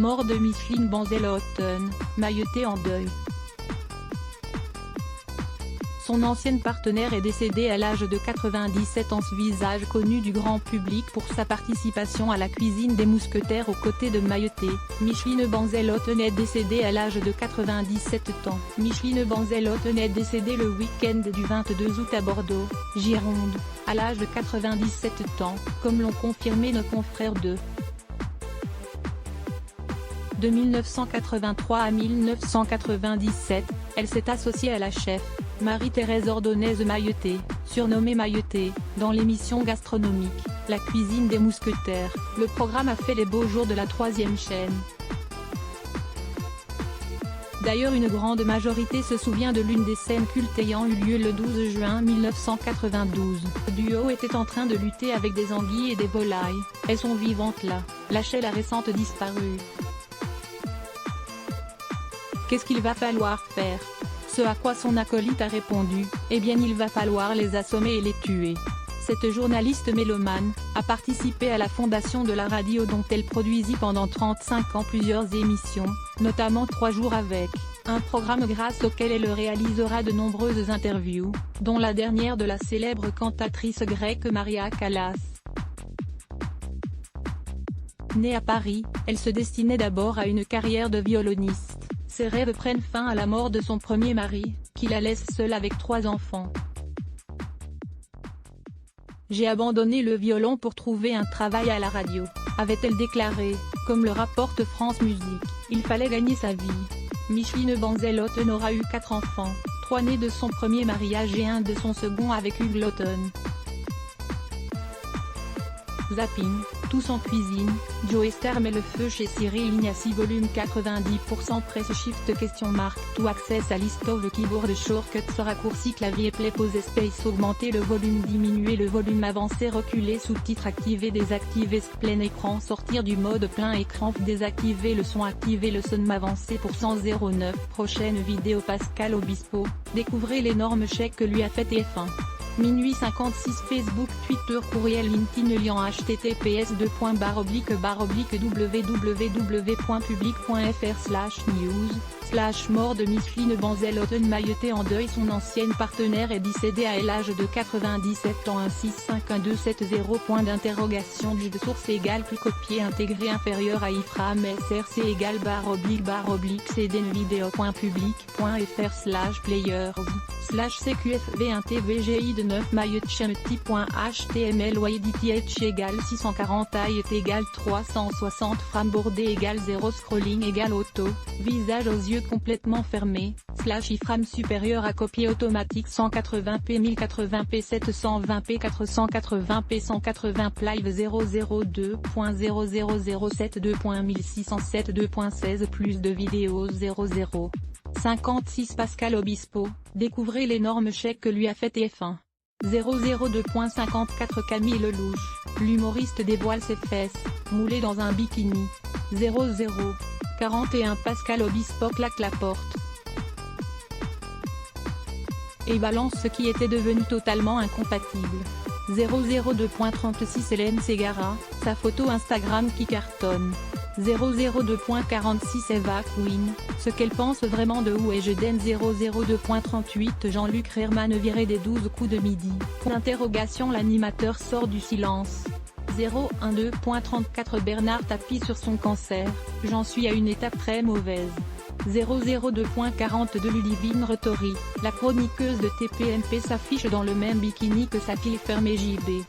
Mort de Micheline Banzel-Houghton, mailletée en deuil. Son ancienne partenaire est décédée à l'âge de 97 ans. Ce visage connu du grand public pour sa participation à la cuisine des mousquetaires aux côtés de Mailleté, Micheline Banzel-Houghton est décédée à l'âge de 97 ans. Micheline Banzel-Houghton est décédée le week-end du 22 août à Bordeaux, Gironde, à l'âge de 97 ans, comme l'ont confirmé nos confrères de 1983 à 1997, elle s'est associée à la chef Marie-Thérèse Ordonnaise Mailleté, surnommée Mailleté, dans l'émission gastronomique La cuisine des mousquetaires. Le programme a fait les beaux jours de la 3e chaîne. D'ailleurs, une grande majorité se souvient de l'une des scènes cultes ayant eu lieu le 12 juin 1992. Le duo était en train de lutter avec des anguilles et des volailles. Elles sont vivantes là, lâchait la récente disparue. Qu'est-ce qu'il va falloir faire? Ce à quoi son acolyte a répondu, eh bien il va falloir les assommer et les tuer. Cette journaliste mélomane a participé à la fondation de la radio dont elle produisit pendant 35 ans plusieurs émissions, notamment 3 jours avec, un programme grâce auquel elle réalisera de nombreuses interviews, dont la dernière de la célèbre cantatrice grecque Maria Callas. Née à Paris, elle se destinait d'abord à une carrière de violoniste. Ses rêves prennent fin à la mort de son premier mari, qui la laisse seule avec 3 enfants. J'ai abandonné le violon pour trouver un travail à la radio, avait-elle déclaré, comme le rapporte France Musique. Il fallait gagner sa vie. Micheline Banzel-Houghton aura eu 4 enfants, 3 nés de son premier mariage et 1 de son second avec Hugues Houghton. Zapping, tous en cuisine, Joe Star met le feu chez Cyril Ignacy volume 90% press shift question mark to access à list of keyboard shortcuts raccourci clavier play pause space augmenter le volume diminuer le volume avancer reculer sous-titres activer désactiver plein écran sortir du mode plein écran désactiver le son activer le son avancer % 09 prochaine vidéo Pascal Obispo, découvrez l'énorme chèque que lui a fait TF1. Minuit 56 Facebook Twitter courriel LinkedIn lien https://www.public.fr/news/mort de Micheline Banzel-Houghton mailletée en deuil. Son ancienne partenaire est décédée à l'âge de 97 ans. 1651270 point d'interrogation de source égale plus copier intégré inférieur à ifram src égale //cdnvideo.public.fr/players/cqfv1tvgi de 9 mailletchemty.html width égale 640 height égale 360 framboardé égale 0 scrolling égale auto, visage aux yeux complètement fermés, /iframe supérieur à copier automatique 180p 1080p 720p 480p 180 live 002.00072.1607 2.16 plus de vidéos 00. 56 Pascal Obispo, découvrez l'énorme chèque que lui a fait TF1. 002.54 Camille Lelouch, l'humoriste dévoile ses fesses, moulées dans un bikini. 00. 41 Pascal Obispo claque la porte et balance ce qui était devenu totalement incompatible. 002.36 Hélène Ségara, sa photo Instagram qui cartonne. 002.46 Eva Queen, ce qu'elle pense vraiment de où est Jeden 002.38 Jean-Luc Reirman viré des 12 coups de midi. L'animateur sort du silence. 012.34 Bernard Tapie sur son cancer, j'en suis à une étape très mauvaise. 002.42 Ludivine Rettori, la chroniqueuse de TPMP s'affiche dans le même bikini que sa fille fermée JB.